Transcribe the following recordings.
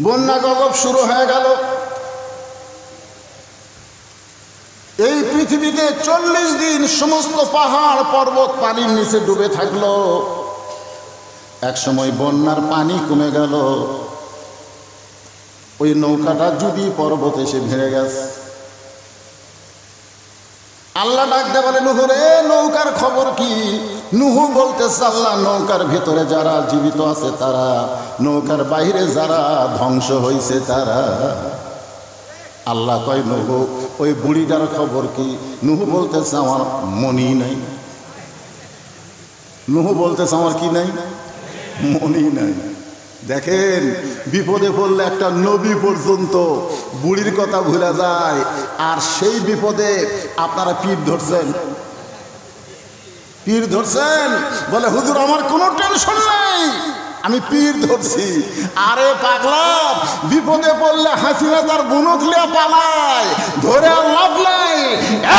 বন্যা গজব শুরু হয়ে গেল। এই পৃথিবীতে 40 দিন সমস্ত পাহাড় পর্বত পানির নিচে ডুবে থাকলো। এক সময় বন্যার পানি কমে গেল, ওই নৌকাটা যদি পর্বত এসে ভেঙে গেছে। আল্লাহ ডাকতে বলে, নুহু রে, নৌকার খবর কি? নুহু বলতেছে, আল্লাহ, নৌকার ভিতরে যারা জীবিত আছে তারা, নৌকার বাইরে যারা ধ্বংস হয়েছে তারা। আল্লাহ কয়, নুহু, ওই বুড়িটার খবর কি? নুহু বলতেছে, আমার মনি নাই। নুহু বলতেছে, আমার কি নাই? মনি নাই। দেখেন, বিপদে পড়লে একটা নবী পর্যন্ত বুড়ির কথা ভুলে যায়। আর সেই বিপদে আপনারা পীর ধরছেন, পীর ধরছেন, বলে হুজুর আমার কোনো টেনশন নাই, আমি পীর ধরছি। আরে পাগলা, বিপদে পড়লে হাসিনা তার বুনুক লিয়া পালায়, ধরে আর লাভ নাই।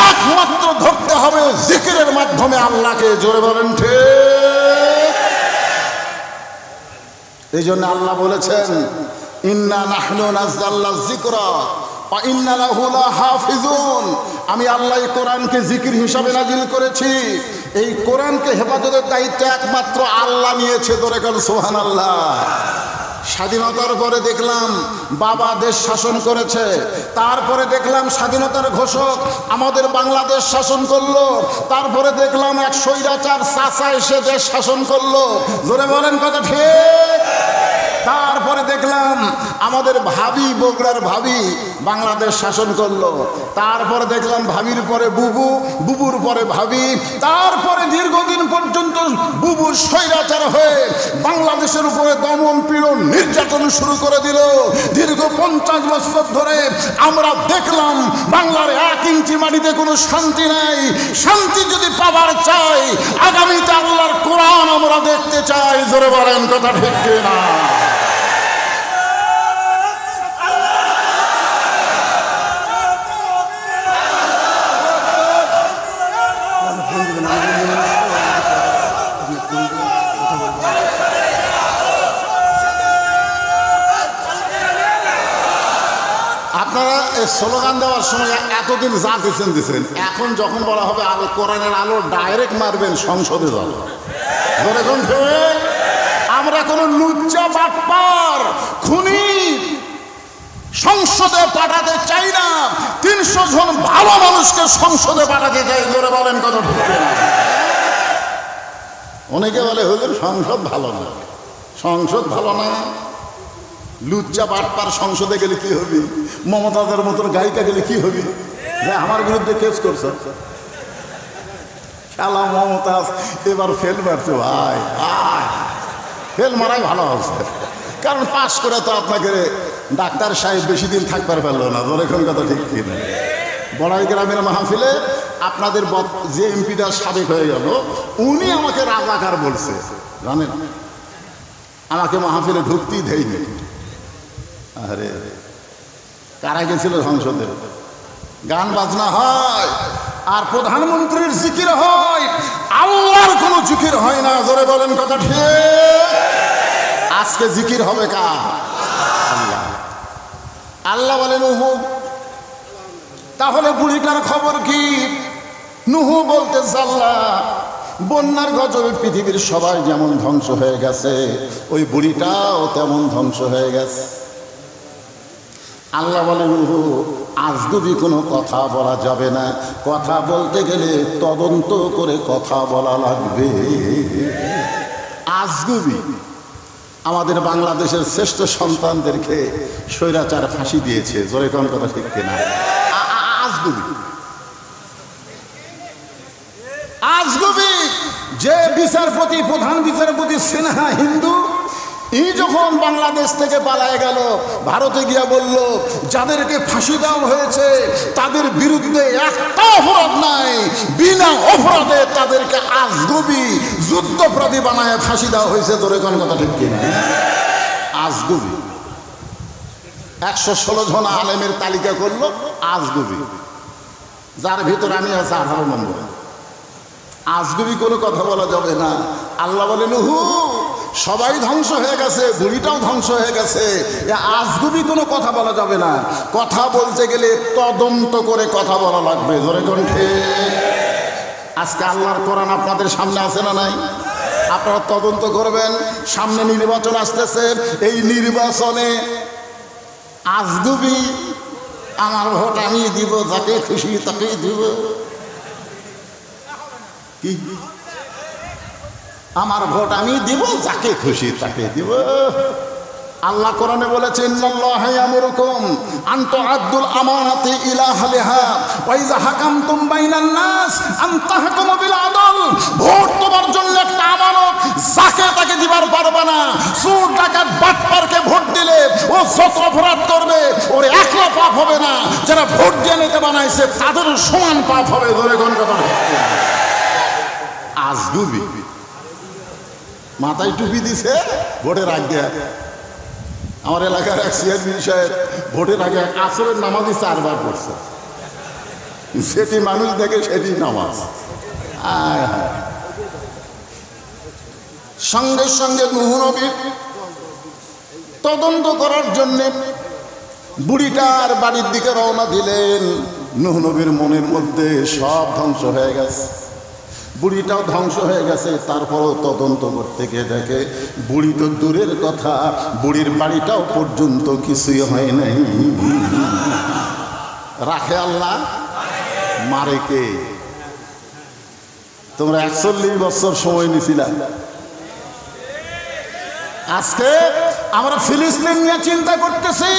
একমাত্র ধরতে হবে জিকিরের মাধ্যমে আল্লাহকে। জোরে বলেন ঠিক। এই জন্য আল্লাহ বলেছেন, ইন্না নাহনু নাযালনা যিকরা ওয়া ইন্না লাহু লাহাফিজুন। আমি আল্লাহ কোরআনকে জিকির হিসাবে নাজিল করেছি। এই কোরআনকে হেফাজতের দায়িত্ব একমাত্র আল্লাহ নিয়েছে। ধরে গেল সুবহানাল্লাহ। স্বাধীনতার পরে দেখলাম বাবা দেশ শাসন করেছে, তারপরে দেখলাম স্বাধীনতার ঘোষক আমাদের বাংলাদেশ শাসন করলো, তারপরে দেখলাম এক স্বৈরাচার চাচা এসে দেশ শাসন করলো। জোরে বলেন কথা ঠিক। তারপরে দেখলাম আমাদের ভাবি, বগুড়ার ভাবি বাংলাদেশ শাসন করলো। তারপরে দেখলাম ভাবির পরে বুবু, বুবুর পরে ভাবি, তারপরে দীর্ঘদিন পর্যন্ত বুবু স্বৈরাচার হয়ে বাংলাদেশের উপরে দমন পীড়ন নির্যাতন শুরু করে দিল। দীর্ঘ 50 বছর ধরে আমরা দেখলাম বাংলার 1 ইঞ্চি মাটিতে কোনো শান্তি নাই। শান্তি যদি পাবার চাই, আগামীতে আল্লাহর কোরআন আমরা দেখতে চাই। জোরে বলেন কথা ঠিক কিনা? আপনারা স্লোগান দেওয়ার সময় এতদিন যা দিচ্ছেন, এখন যখন বলা হবে আলো কোরআনের আলো ডাইরেক্ট মারবেন সংসদে যাবে। আমরা কোনো লুচ্চা বাটপার খুনি সংসদে পাঠাতে চাই না। 300 জন ভালো মানুষকে সংসদে পাঠাতে চাই। জোরে বলেন কথা ঠিক না? অনেকে বলে হুজুর সংসদ ভালো না, সংসদ ভালো না। লুচ্চা বাটপার সংসদে গেলে কি হবে? মমতাজের মতো গায়িকা গেলে কি হবে? যে আমার বিরুদ্ধে কেস করছে, শালা মমতাজ এবার ফেল মারছে। ভাই ফেল মারাই ভালো হচ্ছে, কারণ পাস করে তো আপনাকে ডাক্তার সাহেব বেশি দিন থাকবার পারলো না। এখন কথা ঠিক কিনা? বড়াই গ্রামের মাহফিলে আপনাদের যে এমপিটা সাবেক হয়ে গেল, উনি আমাকে রাজাকার বলছে, জানেন? আমাকে মাহফিলে ঢুকতেই দেয়নি। আরে কারা গেছিল সংসদে? গান বাজনা হয় আর প্রধানমন্ত্রীর জিকির হয়, আল্লাহর কোনো জিকির হয় না। জোরে বলেন কথা ঠিক। আজকে জিকির হবে কার? আল্লাহ। আল্লাহ বলে, নুহু, তাহলে বুড়িটার খবর কি? নুহু বলতেছে, আল্লাহ, বন্যার গজবে পৃথিবীর সবাই যেমন ধ্বংস হয়ে গেছে, ওই বুড়িটাও তেমন ধ্বংস হয়ে গেছে। আল্লাহ বলে, নুহু, আজগুবি কোনো কথা বলা যাবে না। কথা বলতে গেলে তদন্ত করে কথা বলা লাগবে। আজগুবি আমাদের বাংলাদেশের শ্রেষ্ঠ সন্তানদেরকে স্বৈরাচার ফাঁসি দিয়েছে। জোরে কোন কথা ঠিক কিনা? আজগুবি, আজগুবি যে বিচারপতি, প্রধান বিচারপতি সিনহা হিন্দু, এই যখন বাংলাদেশ থেকে পালায় গেল, ভারতে গিয়া বলল যাদেরকে ফাঁসি দেওয়া হয়েছে তাদের বিরুদ্ধে একটা অপরাধ নাই, বিনা অপরাধে তাদেরকে আজগুবি যুদ্ধপরাধী বানায় ফাঁসি দেওয়া হয়েছে। তোর কোন কথা ঠিক কিনা? আজগুবি 116 জন আলেমের তালিকা করলো আজগুবি, যার ভিতরে আমি আছি 18 নম্বর। আজগুবি কোনো কথা বলা যাবে না। আল্লাহ বলে, নুহু, সবাই ধ্বংস হয়ে গেছে, বুড়িটাও ধ্বংস হয়ে গেছে। আজগুবি কোনো কথা বলা যাবে না। কথা বলতে গেলে তদন্ত করে কথা বলা লাগবে। জোরে কণ্ঠে। আজকে আল্লাহর কোরআন আপনাদের সামনে আছে না নাই? আপনারা তদন্ত করবেন। সামনে নির্বাচন আসতেছে, এই নির্বাচনে আজগুবি আমার ভোট আমি দিব, যাকে খুশি তাকেই দিব। কি আমার ভোট আমি দিব, যাকে খুশি তাকে দিব। আল্লাহ কোরআনে বলেছেন, ইন্নাল্লাহা ইয়ামুরুকুম আন তুআদ্দুল আমানাতি ইলা আহলিহা ওয়া ইযা হাকামতুম বাইনান নাস আন তাহকুমু বিল আদল। ভোট তোমার জন্য একটা আমানত, যাকে তাকে দিবার পারবে না। চোর ডাকাত বাটপারকে ভোট দিলে ও যত অপরাধ করবে ওর একলা পাপ হবে না, যারা ভোট দিয়ে নিতে বানাইছে তাদেরও সমান পাপ হবে। ধরে কোন কথা আজগুবি মাথায় টুপি দিছে ভোটের আগে। আমার এলাকার এক চেয়ারম্যান সাহেব ভোটের আগে আসরের নামাজই 4 বার পড়ছে। সেটি মানুষ দেখে সেটি নামাজ। সঙ্গে সঙ্গে নূহ নবী তদন্ত করার জন্যে বুড়িটার বাড়ির দিকে রওনা দিলেন। নূহ নবীর মনের মধ্যে সব ধ্বংস হয়ে গেছে, বুড়িটাও ধ্বংস হয়ে গেছে। তারপরও তদন্ত করতে গিয়ে দেখে বুড়ি তো দূরের কথা, বুড়ির বাড়িটাও পর্যন্ত কিছুই হয় নাই। রাখে আল্লাহ, মারে কে? তোমরা 41 বছর সময় নিয়েছিলা। আজকে আমরা ফিলিস্তিন নিয়ে চিন্তা করতেছি।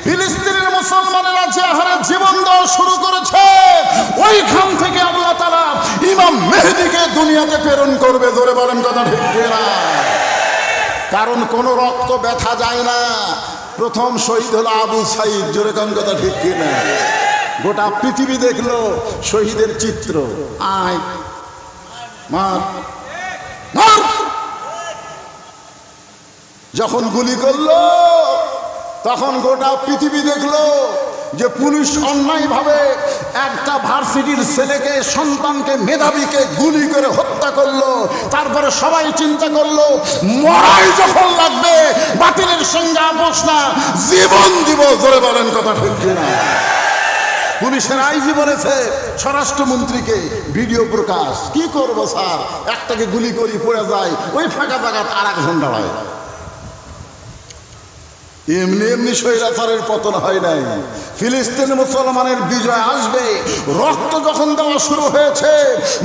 ফিলিস্তিনের মুসলমানেরা যে হারে জীবন দেওয়া শুরু করেছে, ওইখান থেকে আল্লাহ তাআলা ইমাম মেহেদীকে দুনিয়াতে প্রেরণ করবে। জোরে বলেন কথা ঠিক কিনা? কারণ কোন রক্ত ব্যথা যায় না। প্রথম শহীদ হলো আবু সাইদ। জোরে কোন কথা ঠিক কিনা? গোটা পৃথিবী দেখলো শহীদের চিত্র। আয় মার মার। যখন গুলি করলো তখন গোটা পৃথিবী দেখলো যে পুলিশ অন্যায়ভাবে একটা ভার্সিটির ছেলেকে, সন্তানকে, মেধাবীকে গুলি করে হত্যা করলো। তারপরে সবাই চিন্তা করলো মরাই যখন লাগবে, বাতিলের সঙ্গে আপোষ না, জীবন দিব। জোরে বলেন কথা ঠিক কিনা? পুলিশের আইজি বলেছে স্বরাষ্ট্রমন্ত্রীকে, ভিডিও প্রকাশ। কি করবো স্যার, একটাকে গুলি করি পড়ে যায়, ওই ফাঁকা জায়গা আর এক ঘন্টা হয়। এমনি এমনি স্বৈরাচারের পতন হয় নাই। ফিলিস্তিন মুসলমানের বিজয় আসবে। রক্ত যখন দেওয়া শুরু হয়েছে,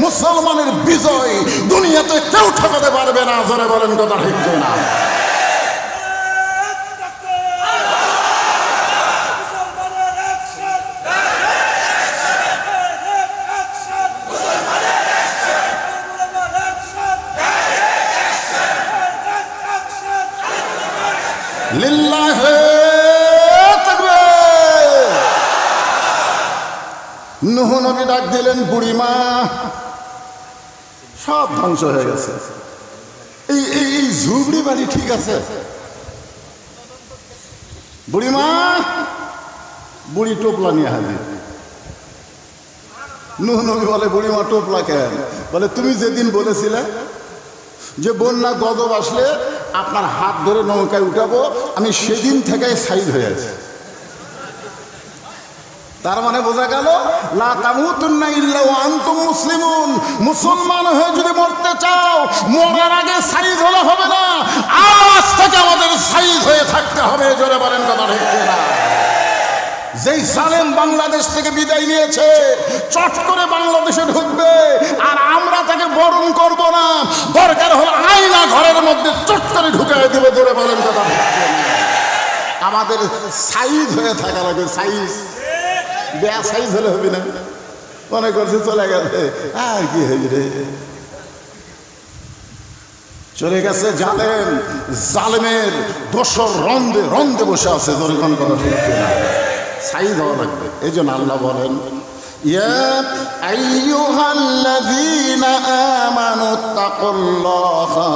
মুসলমানের বিজয় দুনিয়াতে কেউ ঠকাতে পারবে না। জোরে বলেন কথা ঠিক না? লিল্লাহি তাকবীর। নূহ নবী ডাক দিলেন, বুড়িমা সব ধ্বংস হয়ে গেছে। এই ঝুবড়ি বাড়ি ঠিক আছে? বুড়িমা, বুড়ি টোপলা নিয়ে হাজির। নূহ নবী বলে, বুড়িমা টোপলা কেন? বলে, তুমি যেদিন বলেছিলে যে বন্যা গজব আসলে আপনার হাত ধরে নৌকায় উঠাবো, আমি সেদিন থেকে সাইড হয়ে আছি। তার মানে বোঝা গেল লা তামুতুন্না ইল্লা ওয়া আনতুম মুসলিমুন। মুসলমান হয়ে যদি মরতে চাও, মরার আগে সাইড হলে হবে না, আজ থেকে আমাদের সাইড হয়ে থাকতে হবে। জোরে বলেন কথা ঠিক না? যেই সালেম বাংলাদেশ থেকে বিদায় নিয়েছে, চট করে বাংলাদেশে ঢুকবে, আর আমরা তাকে বরণ করব না। দরকার হলো আয়না ঘরের মধ্যে চট করে ঢুকাই দেবে। ধরে বলেন কথা। আমাদের সাইজ হয়ে থাকা লাগে। সাইজ বেয়া সাইজ হলে হবে না। মনে করছে চলে গেছে, আর কি হয়েছে, চলে গেছে জালেম। জালেমের দোসর রন্দে রন্দে বসে আছে। ধরে কোন কথা ঠিক না? সাইজ হওয়া লাগবে। এই জন্য আল্লাহ বলেন, ইয়া আইয়ুহাল্লাযীনা আমানুত্তাকুল্লাহা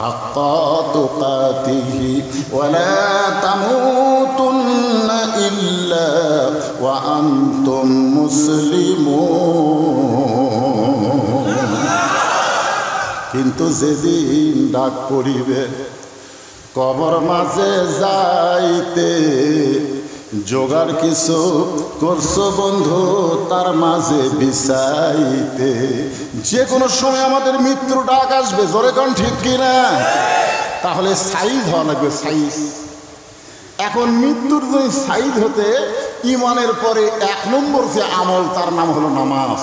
হাক্কা তুকাতিহি ওয়া লা তামুতুন্না ইল্লা ওয়া আনতুম মুসলিমুন। কিন্তু কিন্তু যেদিন ডাক পড়িবে কবর মাঝে যাইতে, জোগাড় কিছু করছো বন্ধু তার মাঝে বিছাইতে। যে কোনো সময় আমাদের মৃত্যুর ডাক আসবে, জোরে কোন ঠিক কিনা? তাহলে সাইজ হওয়া লাগবে, সাইজ। এখন মৃত্যুর যে সাইজ হতে ইমানের পরে 1 নম্বর যে আমল, তার নাম হলো নামাজ।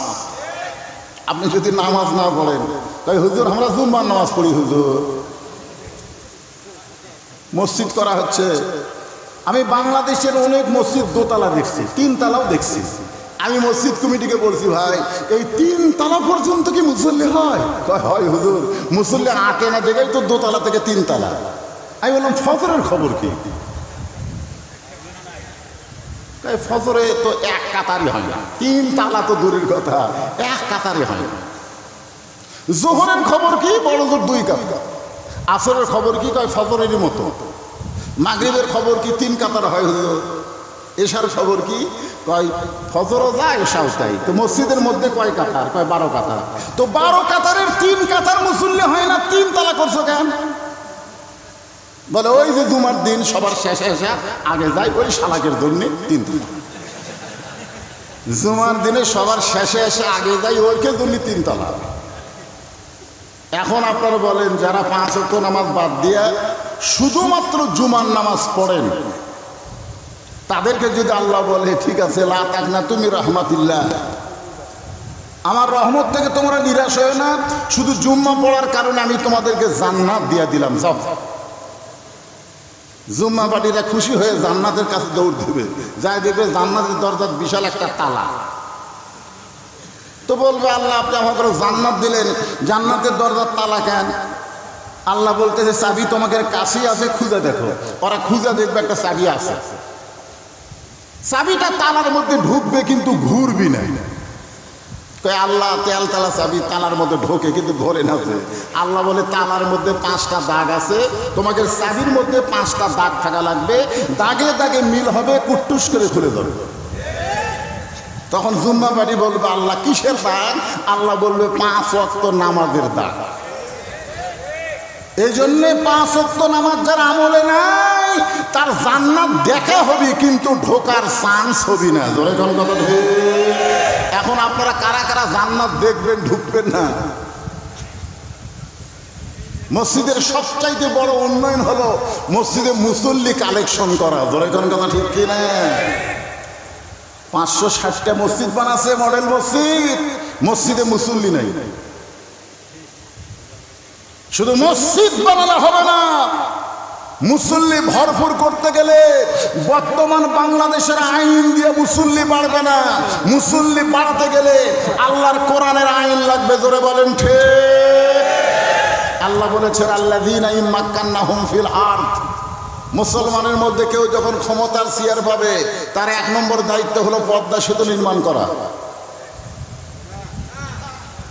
আপনি যদি নামাজ না পড়েন, তাই হুজুর আমরা জুম্মার নামাজ পড়ি, হুজুর মসজিদ করা হচ্ছে। আমি বাংলাদেশের অনেক মসজিদ দোতলা দেখছি, 3 তলাও দেখছি। আমি মসজিদ কমিটিকে বলছি, ভাই এই 3 তলা পর্যন্ত কি মুসল্লি হয়? হয় হুজুর, মুসল্লি আটে না, দেখেই তো দোতলা থেকে 3 তলা। আমি বললাম ফজরের খবর কি? তাই ফজরে তো 1 কাতারই হয় না, 3 তলা তো দূরের কথা, 1 কাতারই হয় না। জোহরের খবর কি? বড় জোর 2 কাতার। আসরের খবর কি? কয় ফজরেরই মতো। মাগরিবের খবর কি? 3 কাতার হয় হুজুর। এশার খবর কি? কয় ফজরও যায় এশাও তাই। তো মসজিদের মধ্যে কয় কাতার? কয় 12 কাতার। তো 12 কাতারের 3 কাতার মুসল্লি হয় না, 3 তলা করছো কেন? বলে ওই যে জুমার দিন সবার শেষে এসে আগে যায়, ওই শালাকের জন্য 3 তলা। জুমার দিনে সবার শেষে এসে আগে যায়, ওইকে জন্য 3 তলা। এখন আপনারা বলেন, যারা 5 ওয়াক্ত নামাজ বাদ দিয়ে শুধুমাত্র জুমার নামাজ পড়েন, তাদেরকে যদি আল্লাহ বলে ঠিক আছে লা তাকনা তুমি রহমাতিল্লাহ, আমার রহমত থেকে তোমরা নিরাশ হয় না, শুধু জুম্মা পড়ার কারণে আমি তোমাদেরকে জান্নাত দিয়ে দিলাম, সব জুম্মা পার্টিরা খুশি হয়ে জান্নাতের কাছে দৌড় দেবে, যাই দেখবে জান্নাতের দরজার বিশাল একটা তালা। তো বলবে আল্লাহ আপনি আমাকে জান্নাত দিলেন, জান্নাতের দরজার তালা কেন? আল্লাহ বলতেছে চাবি তোমাদের কাছেই আছে, খুঁজে দেখো। ওরা খুঁজে দেখবে একটা চাবি আছে, চাবিটা তালার মধ্যে ঢুকবে কিন্তু ঘুরবি না। আল্লাহ তেল তালা চাবি তালার মধ্যে ঢোকে কিন্তু ঘোরে না। আল্লাহ বলে তালার মধ্যে 5টা দাগ আছে, তোমাদের চাবির মধ্যে 5টা দাগ থাকা লাগবে, দাগে দাগে মিল হবে, কুট্টুস করে খুলে ধরবে। তখন জুম্মা বাড়ি বলবে আল্লাহ কিসের দাগ? আল্লাহ বলবে 5 ওয়াক্ত নামাজের দাগ। এই জন্যে 5 ওয়াক্ত নামাজ যার আমলে নাই, তার জান্নাত দেখা হবে কিন্তু ঢোকার চান্স হবে না। জোরে কোন কথা? এখন আপনারা কারা কারা জান্নাত দেখবেন, ঢুকবেন না? মসজিদের সবচাইতে বড় উন্নয়ন হলো মসজিদে মুসল্লি কালেকশন করা। জোরে কোন কথা ঠিক কিনা? 560টা মসজিদ বানাচ্ছে, মডেল মসজিদ, মসজিদে মুসল্লি নাই। শুধু মসজিদ বানানো হবে না, মুসল্লি ভরপুর করতে গেলে বর্তমান বাংলাদেশের আইন দিয়ে মুসল্লি বাড়বে না। মুসল্লি বাড়াতে গেলে আল্লাহর কোরআনের আইন লাগবে। জোরে বলেন ঠিক। আল্লাহ বলেছেন আল্লাযীনা ইম্মাক্কান্নাহুম ফিল আরদ, মুসলমানের মধ্যে কেউ যখন ক্ষমতার চেয়ার পাবে, তার 1 নম্বর দায়িত্ব হলো পদ্মা সেতু নির্মাণ করা।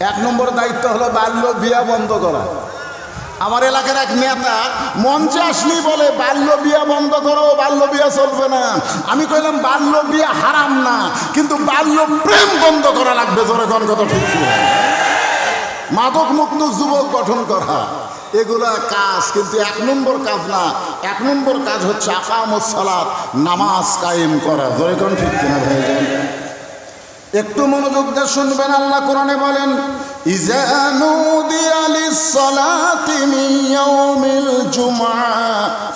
1 নম্বর দায়িত্ব হলো বাল্য বিয়া বন্ধ করা। আমার এলাকার এক নেতা মঞ্চে আসলেই বলে বাল্য বিয়া বন্ধ করো, বাল্য বিয়া চলবে না। আমি কইলাম বাল্য বিয়া হারাম না, কিন্তু বাল্য প্রেম বন্ধ করা লাগবে। জোরে কোন কথা ঠিক? মাদক মুক্ত যুবক গঠন করা, এগুলা কাজ, কিন্তু 1 নম্বর কাজ না। 1 নম্বর কাজ হচ্ছে আকামুস সালাত, নামাজ কায়েম করা। জোরে কোন ঠিক কিনা ভাইজান? একটু মনোযোগ দিয়ে শুনবেন। আল্লাহ কোরআনে বলেন ইযা নুদিয়া লিস-সালাতি মিন ইয়াউমিল জুমআ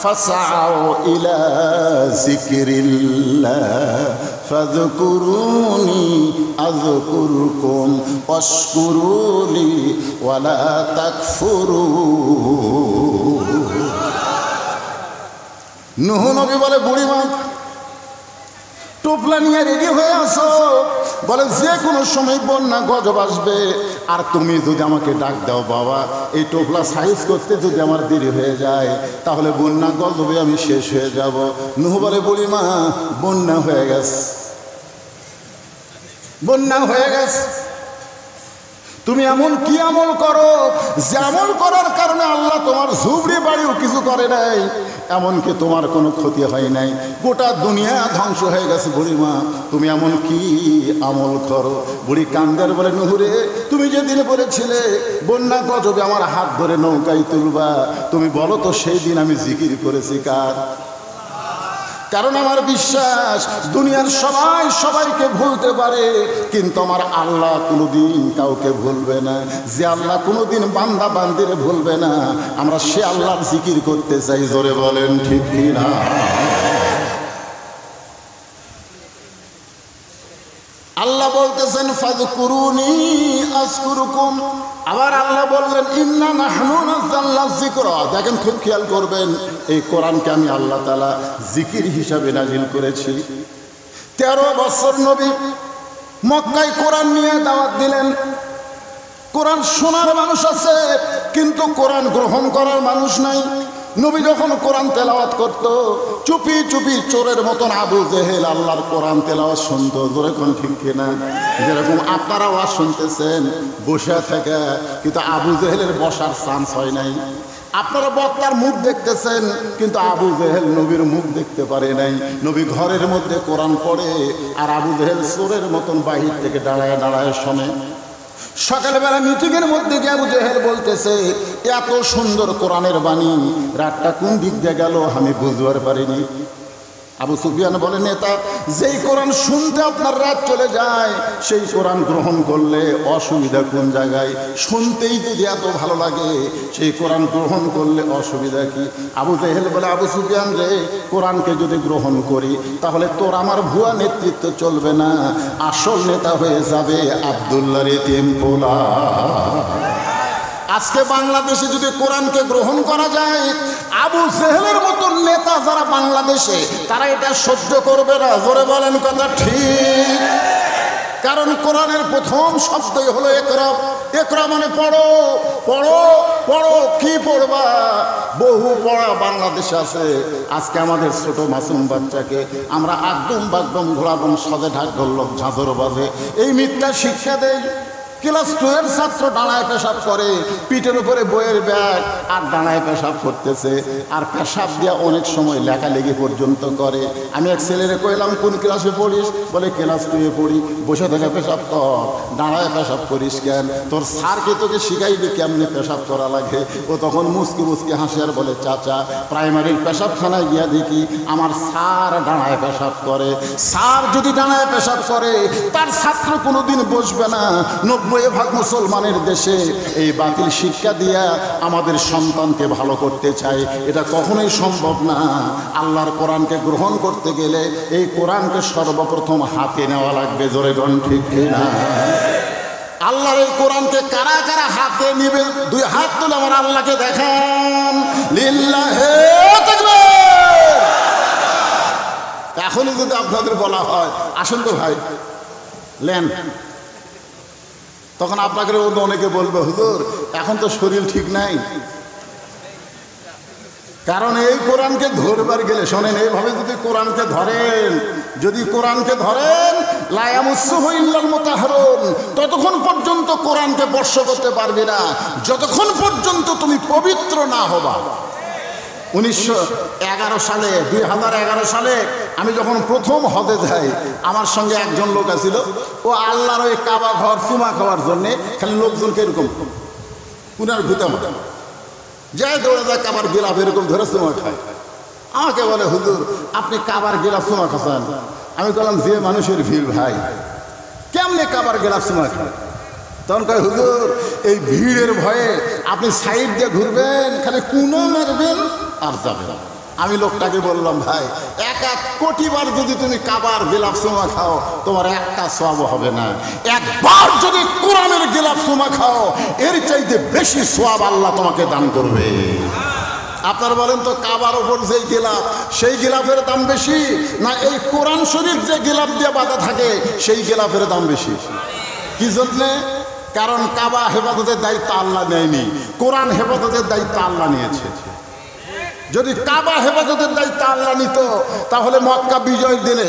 ফাসআউ ইলা যিকরিল্লাহ ফাযকুরুনি আযকুরকুম ওয়াশকুরুলি ওয়ালা তাকফুরুন। নূহ নবী বলে বুড়িমা টোপলা নিয়ে রেডি হয়ে আসো, বলে যে কোনো সময় বন্যা গজব আসবে, আর তুমি যদি আমাকে ডাক দাও বাবা, এই টোপলা সাইজ করতে যদি আমার দেরি হয়ে যায়, তাহলে বন্যা গজবে আমি শেষ হয়ে যাব। নূহ বলে বুড়িমা বন্যা হয়ে গেছে, বন্যা হয়ে গেছে। তুমি এমন কি আমল করো যে আমল করার কারণে আল্লাহ তোমার ঝুবড়ি বাড়িও কিছু করে নাই, এমনকি তোমার কোনো ক্ষতি হয় নাই, গোটা দুনিয়া ধ্বংস হয়ে গেছে। বুড়িমা তুমি এমন কি আমল করো? বুড়ি কান্দার বলে, নুহুরে তুমি যেদিন বলেছিলে বন্যা গজবে আমার হাত ধরে নৌকায় তুলবা, তুমি বলো তো সেই দিন আমি জিকির করেছি কার? কারণ আমার বিশ্বাস দুনিয়ার সবাই সবাইকে ভুলতে পারে, কিন্তু আমার আল্লাহ কোনোদিন কাউকে ভুলবে না। যে আল্লাহ কোনোদিন বান্দা বান্দিরে ভুলবে না, আমরা সে আল্লাহর জিকির করতে চাই। জোরে বলেন ঠিক কিনা? আল্লাহ বলতেছেন ফাযকুরুনি আযকুরুকুম। আবার আল্লাহ বললেন ইন্না নাহনু নাযালনা যিকরা। দেখেন খুব খেয়াল করবেন, এই কোরআনকে আমি আল্লাহ তাআলা জিকির হিসাবে নাজিল করেছি। 13 বছর নবী মক্কায় কোরআন নিয়ে দাওয়াত দিলেন। কোরআন শোনার মানুষ আছে, কিন্তু কোরআন গ্রহণ করার মানুষ নাই। নবী যখন কোরআন তেলাওয়াত করত, চুপি চুপি চোরের মতন আবু জেহেল আল্লাহর কোরআন তেলাওয়াত শুনতো। জোরে কোন ঠিক কিনা? যেরকম আপনারা ওয়াজ শুনতেছেন বসে থেকে, কিন্তু আবু জেহেলের বসার চান্স হয় নাই। আপনারা বক্তার মুখ দেখতেছেন, কিন্তু আবু জেহেল নবীর মুখ দেখতে পারে নাই। নবী ঘরের মধ্যে কোরআন পড়ে, আর আবু জেহেল চোরের মতন বাহির থেকে দাঁড়ায় দাঁড়ায় শোনে। সকালবেলা মিটিংয়ের মধ্যে গিয়ে আবু জেহেল বলতেছে, এত সুন্দর কোরআনের বাণী, রাতটা কোন দিক দিয়ে গেল আমি বুঝতে পারিনি। আবু সুফিয়ান বলে, নেতা যেই কোরআন শুনতে আপনার রাত চলে যায়, সেই কোরআন গ্রহণ করলে অসুবিধা কোন জায়গায়? শুনতেই যদি এত ভালো লাগে, সেই কোরআন গ্রহণ করলে অসুবিধা কি? আবু জেহেল বলে, আবু সুফিয়ান রে, কোরআনকে যদি গ্রহণ করি তাহলে তোর আমার ভুয়া নেতৃত্ব চলবে না, আসল নেতা হয়ে যাবে আব্দুল্লাহর এতিম পোলা। আজকে বাংলাদেশে যদি কোরআনকে গ্রহণ করা যায়, আবু জেহেলের মতো নেতা যারা বাংলাদেশে, তারা এটা সহ্য করবে না। জোরে বলেন কথা ঠিক? কারণ কোরআনের প্রথম শব্দই হলো ইকরা। ইকরা মানে পড়ো, পড়ো, পড়ো। কি পড়বা? বহু পড়া বাংলাদেশে আছে। আজকে আমাদের ছোট মাসুম বাচ্চাকে আমরা আগডুম বাগডুম ঘোড়াডুম সাজে ঢাক ঢোলক ঝাঁঝর বাজে এই মিথ্যা শিক্ষা দেয়। ক্লাস 2 এর ছাত্র ডানায় পেশাব করে, পিঠের উপরে বইয়ের ব্যাগ, আর ডানায় পেশাব করতেছে, আর পেশাব দিয়া অনেক সময় লেখালেখি পর্যন্ত করে। আমি এক ছেলেরে কইলাম, কোন ক্লাসে পড়িস? বলে ক্লাস 2 এ পড়ি। বসে থেকে পেশাব কর, ডানায় পেশাব করিস কেন? তোর স্যারকে তোকে শিখাইবি কেমনে পেশাব করা লাগে। ও তখন মুসকি মুসকি হাসি আর বলে, চাচা প্রাইমারির পেশাবখানায় গিয়া দেখি আমার স্যার ডানায় পেশাব করে। স্যার যদি ডানায় পেশাব করে, তার ছাত্র কোনোদিন বসবে না। 90% মুসলমানের দেশে এই বাতিল শিক্ষা দিয়া আমাদের সন্তানকে ভালো করতে চাই, এটা কখনোই সম্ভব না। আল্লাহর কোরআনকে গ্রহণ করতে গেলে এই কোরআনকে সর্বপ্রথম হাতে নেওয়া লাগবে। জোরে গণ ঠিক কিনা? আল্লাহর এই কোরআনকে কারা কারা হাতে নিবে? 2 হাত তুলে আমার আল্লাহকে দেখান। লিল্লাহে তাকবীর। এখনই যদি আপনাদের বলা হয় আসুন তো ভাই লেন, তখন আপনাকে অনেকে বলবে, হুজুর এখন তো শরীর ঠিক নাই। কারণ এই কোরআনকে ধরবার গেলে, শোনেন, এইভাবে যদি কোরআনকে ধরেন, যদি কোরআনকে ধরেন লা ইয়ামাসসুহু ইল্লাল মুতাহহারুন, ততক্ষণ পর্যন্ত কোরআনকে স্পর্শ করতে পারবে না, যতক্ষণ পর্যন্ত তুমি পবিত্র না হবা। 1911 সালে 2011 সালে আমি যখন প্রথম হজে যাই, আমার সঙ্গে একজন লোক আছিল। ও আল্লাহর ওই কাবা ঘর চুমা খাওয়ার জন্যে খালি লোকজনকে এরকম পুনার ঘুতে মতো যাই দৌড়ে যায়, কাবার গিলাফ এরকম ধরে চুমা খায়। আমাকে বলে, হুজুর আপনি কাবার গিলাফ চুমা খাচ্ছেন? আমি বললাম, যে মানুষের ভিড় ভাই, কেমনে কাবার গিলাফ চুমা খায়? তখন কয়, হুজুর এই ভিড়ের ভয়ে আপনি সাইড দিয়ে ঘুরবেন, খালি কুনো মারবেন আর যাবেন। আমি লোকটাকে বললাম, ভাই 1 কোটি বার যদি তুমি কাবার গিলাফ চুমা খাও, তোমার একটা সওয়াব হবে না। একবার যদি কোরআনের গিলাফ চুমা খাও, এর চাইতে বেশি সওয়াব আল্লাহ তোমাকে দান করবে। আপনারা বলেন তো, কাবার ওপর যে গিলাফ, সেই গিলাফের দাম বেশি, না এই কোরআন শরীফ যে গিলাফ দিয়ে বাঁধা থাকে সেই গিলাফের দাম বেশি? কি জন্যে? কারণ কাবা হেফাজতের দায়িত্ব আল্লাহ নেয়নি, কোরআন হেফাজতের দায়িত্ব আল্লাহ নিয়েছে। যদি কাবা হেফাজতের দায়িত্ব আল্লাহ নিত, তাহলে মক্কা বিজয়ের দিনে